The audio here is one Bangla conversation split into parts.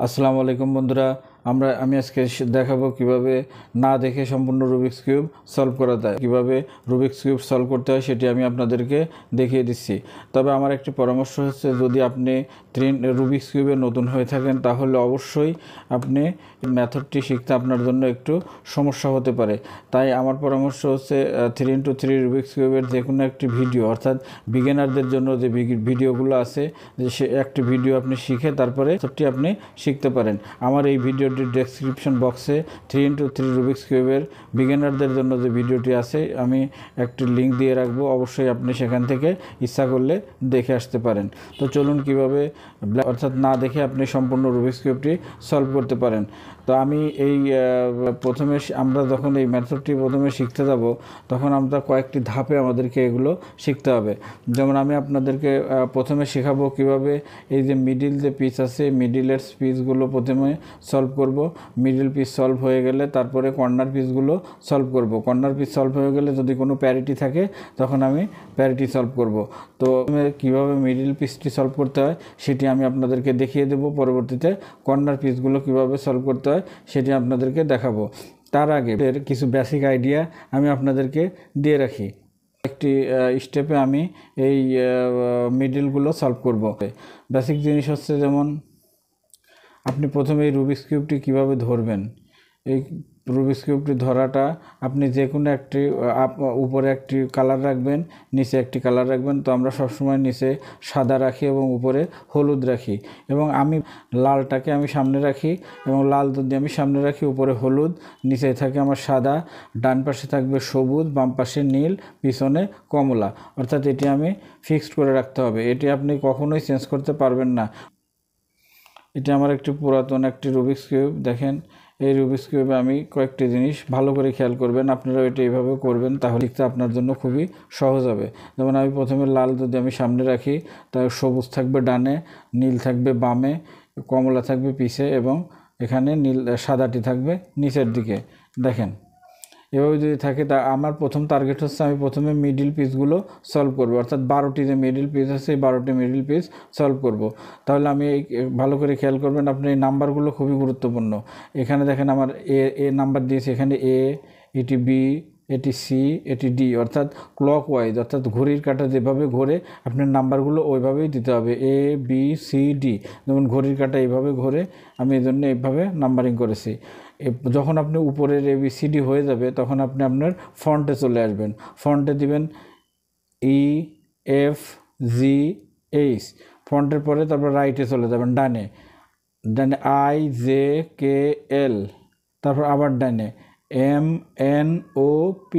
আসসালামু আলাইকুম বন্ধুরা, আমি আজকে দেখাবো কিভাবে না দেখে সম্পূর্ণ রুবিক্স কিউব সলভ করা যায়। কিভাবে রুবিক্স কিউব সলভ করতে হয় সেটি আমি আপনাদেরকে দেখিয়ে দিচ্ছি। তবে আমার একটি পরামর্শ হচ্ছে, যদি আপনি রুবিক্স কিউবে নতুন হয়ে থাকেন তাহলে অবশ্যই আপনি মেথডটি শিখতে আপনার জন্য একটু সমস্যা হতে পারে। তাই আমার পরামর্শ হচ্ছে 3x3 রুবিক্স কিউবের যে কোনো একটি ভিডিও, অর্থাৎ বিগিনারদের জন্য যে ভিডিওগুলো আছে, যে সে একটি ভিডিও আপনি শিখে তারপরে সবটি আপনি শিখতে পারেন। আমার এই ভিডিওটির ডেসক্রিপশন বক্সে 3x3 রুবিক্স কিউবের বিগিনারদের জন্য যে ভিডিওটি আছে আমি একটি লিঙ্ক দিয়ে রাখবো, অবশ্যই আপনি সেখান থেকে ইচ্ছা করলে দেখে আসতে পারেন। তো চলুন কিভাবে অর্থাৎ না দেখে আপনি সম্পূর্ণ রুবিক্স কিউবটি সলভ করতে পারেন। তো আমি এই আমরা যখন এই মেথডটি প্রথমে শিখতে যাব তখন আমরা কয়েকটি ধাপে আমাদেরকে এগুলো শিখতে হবে। যেমন আমি আপনাদেরকে প্রথমে শেখাবো কিভাবে এই যে মিডিল যে পিস আছে, মিডিলের পিসগুলো প্রথমে সলভ করব। মিডিল পিস সলভ হয়ে গেলে তারপরে কর্নার পিসগুলো সলভ করব। কর্নার পিস সলভ হয়ে গেলে যদি কোনো প্যারিটি থাকে তখন আমি প্যারিটি সলভ করব। তো কিভাবে মিডিল পিসটি সলভ করতে হয় সেটি আমি আপনাদেরকে দেখিয়ে দেব। পরবর্তীতে কর্নার পিসগুলো কিভাবে সলভ করতে হয় সেটি আপনাদেরকে দেখাবো। তার আগে কিছু বেসিক আইডিয়া আমি আপনাদেরকে দিয়ে রাখি। একটি স্টেপে আমি এই মিডিলগুলো সলভ করব। বেসিক জিনিস হচ্ছে, যেমন আপনি প্রথমে এই রুবিক্স কিউবটি কীভাবে ধরবেন। এই রুবিক্স কিউবটি ধরাটা আপনি যে কোনো একটি উপরে একটি কালার রাখবেন, নিচে একটি কালার রাখবেন। তো আমরা সবসময় নিচে সাদা রাখি এবং উপরে হলুদ রাখি, এবং আমি লালটাকে আমি সামনে রাখি, এবং লাল যদি আমি সামনে রাখি উপরে হলুদ, নিচে থাকে আমার সাদা, ডান পাশে থাকবে সবুজ, বাম পাশে নীল, পিছনে কমলা। অর্থাৎ এটি আমি ফিক্সড করে রাখতে হবে, এটি আপনি কখনোই চেঞ্জ করতে পারবেন না। এটা আমার একটি পুরাতন একটি রুবিক্স কিউব। দেখেন, এই রুবিক্স কিউবে আমি কয়েকটি জিনিস ভালো করে খেয়াল করবেন, আপনারাও এটা এইভাবে করবেন, তাহলে লিখতে আপনার জন্য খুবই সহজ হবে। যেমন আমি প্রথমে লাল যদি আমি সামনে রাখি, তাহলে সবুজ থাকবে ডানে, নীল থাকবে বামে, কমলা থাকবে পিছে, এবং এখানে সাদাটি থাকবে নিচের দিকে। দেখেন, এভাবে যদি থাকে, তা আমার প্রথম টার্গেট হচ্ছে আমি প্রথমে মিডিল পিসগুলো সলভ করব, অর্থাৎ 12টি যে মিডিল পিস আছে এই 12টি মিডিল পিস সলভ করব। তাহলে আমি এই ভালো করে খেয়াল করবেন, আপনি এই নাম্বারগুলো খুবই গুরুত্বপূর্ণ। এখানে দেখেন আমার এ নাম্বার দিয়েছে, এখানে এটি বি, এটি সি, এটি ডি, অর্থাৎ ক্লক ওয়াইজ, অর্থাৎ ঘড়ির কাঁটা যেভাবে ঘোরে আপনার নাম্বারগুলো ওইভাবেই দিতে হবে। এ বি সি ডি, যেমন ঘড়ির কাঁটা এইভাবে ঘোরে, আমি এই জন্য এইভাবে নাম্বারিং করেছি। যখন আপনি উপরের ABCD হয়ে যাবে তখন আপনি আপনার ফন্টে চলে আসবেন। ফন্টে দিবেন EFGH, ফন্টের পরে তারপর রাইটে চলে যাবেন, ডানে IJKL, তারপর আবার ডানে MNOP,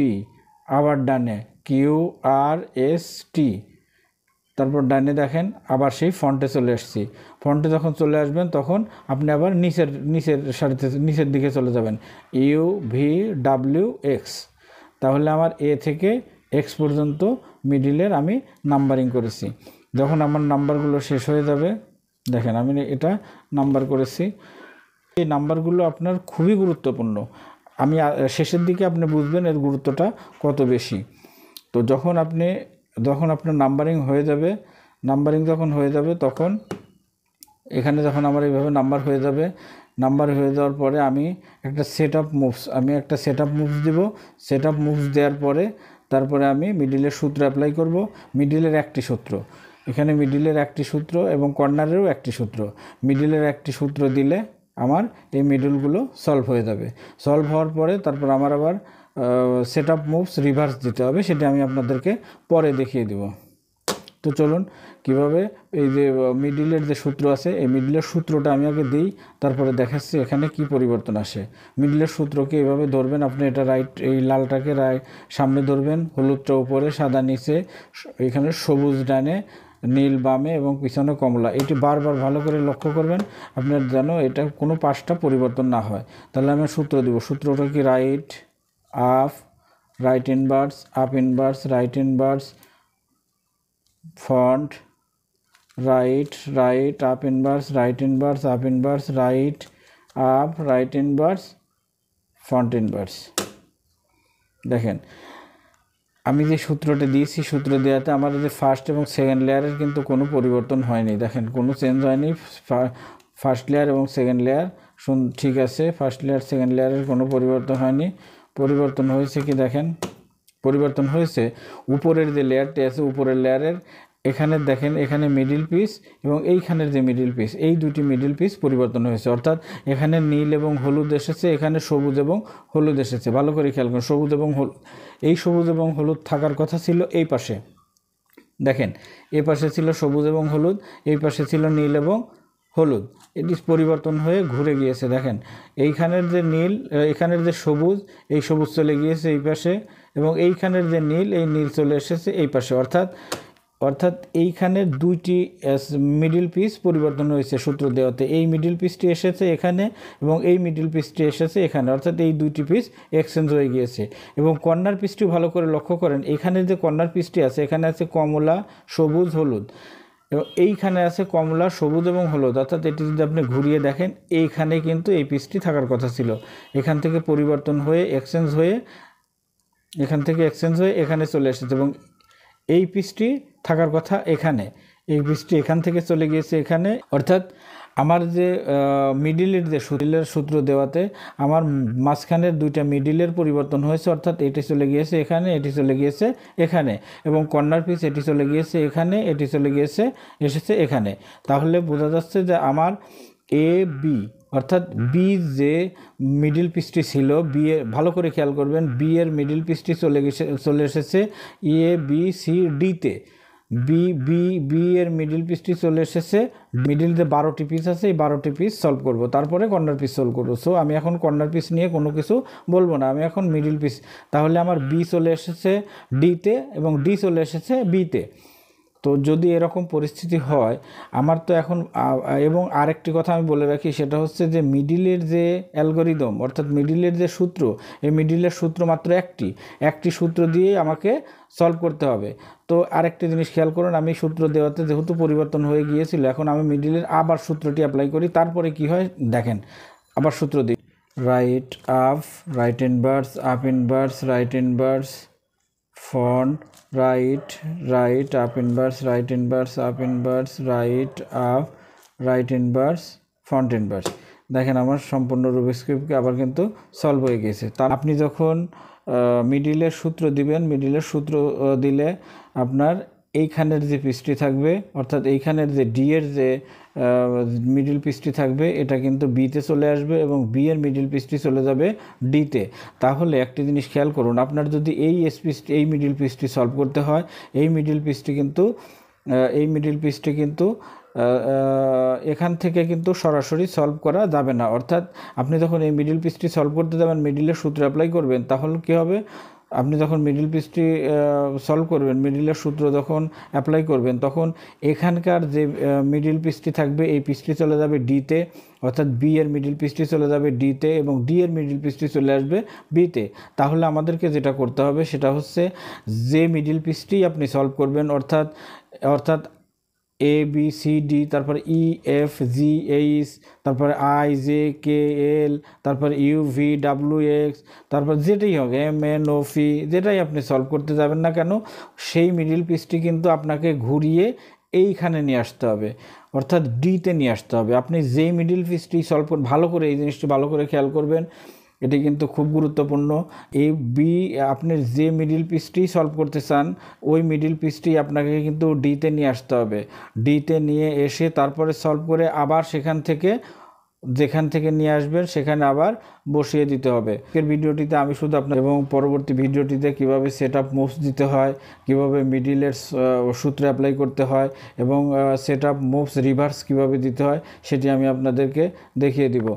আবার ডানে QRST, তারপর ডানে দেখেন আবার সেই ফন্টে চলে আসছি। ফন্টে যখন চলে আসবেন তখন আপনি আবার নিচের দিকে চলে যাবেন, UVWX। তাহলে আমার A থেকে X পর্যন্ত মিডিলের আমি নাম্বারিং করেছি। যখন আমার নাম্বারগুলো শেষ হয়ে যাবে, দেখেন আমি এটা নাম্বার করেছি। এই নাম্বারগুলো আপনার খুবই গুরুত্বপূর্ণ, আমি শেষের দিকে আপনি বুঝবেন এর গুরুত্বটা কত বেশি। তো যখন আপনার নাম্বারিং হয়ে যাবে, যখন হয়ে যাবে তখন এখানে যখন আমার এইভাবে নাম্বার হয়ে যাওয়ার পরে আমি একটা সেট আপ মুভস দিব। সেট আপ মুভস দেওয়ার পরে তারপরে আমি মিডিলের সূত্র অ্যাপ্লাই করব। মিডিলের একটি সূত্র, এখানে মিডিলের একটি সূত্র এবং কর্নারেরও একটি সূত্র। মিডিলের একটি সূত্র দিলে আমার এই মিডলগুলো সলভ হয়ে যাবে। সলভ হওয়ার পরে তারপর আমার আবার সেট আপ মুভস রিভার্স দিতে হবে, সেটা আমি আপনাদেরকে পরে দেখিয়ে দেব। তো চলুন কিভাবে এই যে মিডিলের যে সূত্র আছে, এই মিডিলের সূত্রটা আমি আগে দিই, তারপরে দেখাচ্ছি এখানে কি পরিবর্তন আসে। মিডিলের সূত্রকে এভাবে ধরবেন আপনি, এটা রাইট, এই লালটাকে সামনে ধরবেন, হলুদটা উপরে, সাদা নিচে, এখানে সবুজ ডানে, নীল বামে এবং পিছনে কমলা। এটি বারবার ভালো করে লক্ষ্য করবেন আপনার যেন এটা কোনো পাশটা পরিবর্তন না হয়। তাহলে আমি সূত্র দিব, সূত্রটা কি right up, right inverse, up inverse, right inverse, font, right up inverse, right inverse, up inverse, right up, right inverse, font inverse. দেখেন আমি যে সূত্রটা দিয়েছি, সূত্র দেওয়াতে আমার যে ফার্স্ট এবং সেকেন্ড লেয়ারের কিন্তু কোনো পরিবর্তন হয়নি। দেখেন কোনো চেঞ্জ হয়নি, ফার্স্ট লেয়ার এবং সেকেন্ড লেয়ার ঠিক আছে। ফার্স্ট লেয়ার সেকেন্ড লেয়ারের কোনো পরিবর্তন হয়নি। পরিবর্তন হয়েছে কি দেখেন, পরিবর্তন হয়েছে উপরের যে লেয়ারটি আছে, উপরের লেয়ারের এখানে দেখেন, এখানে মিডিল পিস এবং এইখানের যে মিডিল পিস, এই দুটি মিডিল পিস পরিবর্তন হয়েছে। অর্থাৎ এখানে নীল এবং হলুদ এসেছে, এখানে সবুজ এবং হলুদ এসেছে। ভালো করে খেয়াল করুন, সবুজ এবং হলুদ, এই সবুজ এবং হলুদ থাকার কথা ছিল এই পাশে। দেখেন এই পাশে ছিল সবুজ এবং হলুদ, এই পাশে ছিল নীল এবং হলুদ। এটি পরিবর্তন হয়ে ঘুরে গিয়েছে। দেখেন এইখানের যে নীল, এখানের যে সবুজ, এই সবুজ চলে গিয়েছে এই পাশে, এবং এইখানের যে নীল, এই নীল চলে এসেছে এই পাশে। অর্থাৎ এইখানের দুইটি মিডিল পিস পরিবর্তন হয়েছে সূত্র দেওয়াতে। এই মিডিল পিসটি এসেছে এখানে এবং এই মিডিল পিসটি এসেছে এখানে, অর্থাৎ এই দুইটি পিস এক্সচেঞ্জ হয়ে গিয়েছে। এবং কর্নার পিসটি ভালো করে লক্ষ্য করেন, এখানে যে কর্নার পিসটি আছে, এখানে আছে কমলা, সবুজ, হলুদ, এবং এইখানে আছে কমলা, সবুজ এবং হলুদ। অর্থাৎ এটি যদি আপনি ঘুরিয়ে দেখেন, এইখানে কিন্তু এই পিসটি থাকার কথা ছিল। এখান থেকে পরিবর্তন হয়ে এক্সচেঞ্জ হয়ে, এখান থেকে এক্সচেঞ্জ হয়ে এখানে চলে এসেছে, এবং এই পিসটি থাকার কথা এখানে, এই পিসটি এখান থেকে চলে গিয়েছে এখানে। অর্থাৎ আমার যে মিডিলের যে সূত্র দেওয়াতে আমার মাঝখানের দুইটা মিডিলের পরিবর্তন হয়েছে। অর্থাৎ এটি চলে গিয়েছে এখানে, এটি চলে গিয়েছে এখানে, এবং কর্নার পিস এটি চলে গিয়েছে এখানে, এটি চলে গিয়েছে এসেছে এখানে। তাহলে বোঝা যাচ্ছে যে আমার এ বি, অর্থাৎ বি যে মিডিল পিসটি ছিল, বি এর, ভালো করে খেয়াল করবেন, বি এর মিডিল পিসটি চলে এসেছে এ বি সি ডিতে। বি এর মিডিল পিসটি চলে এসেছে, মিডিল যে 12টি পিস আছে, এই 12টি পিস সলভ করব, তারপরে কর্নার পিস সলভ করব। সো আমি এখন কর্নার পিস নিয়ে কোনো কিছু বলবো না, আমি এখন মিডিল পিস। তাহলে আমার বি চলে এসেছে ডিতে এবং ডি চলে এসেছে বিতে। তো যদি এরকম পরিস্থিতি হয় আমার তো এখন, এবং আরেকটি কথা আমি বলে রাখি, সেটা হচ্ছে যে মিডিলের যে অ্যালগরিদম, অর্থাৎ মিডিলের যে সূত্র, এই মিডিলের সূত্র মাত্র একটি সূত্র দিয়ে আমাকে সলভ করতে হবে। তো আরেকটি জিনিস খেয়াল করুন, আমি সূত্র দেওয়াতে যেহেতু পরিবর্তন হয়ে গিয়েছিল, এখন আমি মিডিলের আবার সূত্রটি অ্যাপ্লাই করি, তারপরে কি হয় দেখেন। আবার সূত্র দিই, right up, right inverse, up inverse, right inverse, font, right up inverse, right inverse, up inverse, right up, right inverse, font inverse. দেখেন আমার সম্পূর্ণ রুবিক্স কিউবকে আবার কিন্তু সলভ হয়ে গেছে। তা আপনি যখন মিডিলের সূত্র দিবেন, মিডিলের সূত্র দিলে আপনার এইখানের যে পিসটি থাকবে, অর্থাৎ এইখানের যে ডি এর যে মিডিল পিসটি থাকবে, এটা কিন্তু বিতে চলে আসবে এবং বি এর মিডিল পিসটি চলে যাবে ডিতে। তাহলে একটি জিনিস খেয়াল করুন, আপনার যদি এই মিডিল পিসটি সলভ করতে হয়, এই মিডিল পিসটি কিন্তু এখান থেকে কিন্তু সরাসরি সলভ করা যাবে না। অর্থাৎ আপনি যখন এই মিডিল পিসটি সলভ করতে যাবেন, মিডিলের সূত্র অ্যাপ্লাই করবেন, তাহলে কী হবে, আপনি যখন মিডিল পিসটি সলভ করবেন, মিডিলের সূত্র যখন অ্যাপ্লাই করবেন, তখন এখানকার যে মিডিল পিসটি থাকবে, এই পিসটি চলে যাবে ডিতে, অর্থাৎ বি এর মিডিল পিসটি চলে যাবে ডিতে এবং ডি এর মিডিল পিসটি চলে আসবে বিতে। তাহলে আমাদেরকে যেটা করতে হবে সেটা হচ্ছে, যে মিডিল পিসটি আপনি সলভ করবেন, অর্থাৎ এ বি সি ডি, তারপরে ই এফ জি এইচ, তারপরে আই জে কে এল, তারপরে ইউ ভি ডাব্লিউ এক্স, তারপর যেটাই হোক এম এন ও পি, যেটাই আপনি সলভ করতে যাবেন না কেন, সেই মিডিল পিসটি কিন্তু আপনাকে ঘুরিয়ে এইখানে নিয়ে আসতে হবে, অর্থাৎ ডিতে নিয়ে আসতে হবে। আপনি যেই মিডিল পিসটি সলভ করবেন, ভালো করে এই জিনিসটি ভালো করে খেয়াল করবেন, এটি কিন্তু খুব গুরুত্বপূর্ণ। এই বি, আপনি যে মিডিল পিসটি সলভ করতে চান, ওই মিডিল পিসটি আপনাকে কিন্তু ডিতে নিয়ে আসতে হবে। ডিতে নিয়ে এসে তারপরে সলভ করে আবার যেখান থেকে নিয়ে আসবেন সেখানে আবার বসিয়ে দিতে হবে। এর ভিডিওটিতে আমি শুধু আপনার, এবং পরবর্তী ভিডিওটিতে কিভাবে সেট আপ মুভস দিতে হয়, কিভাবে মিডিলের সূত্র অ্যাপ্লাই করতে হয় এবং সেট আপ মুভস রিভার্স কীভাবে দিতে হয়, সেটি আমি আপনাদেরকে দেখিয়ে দিব।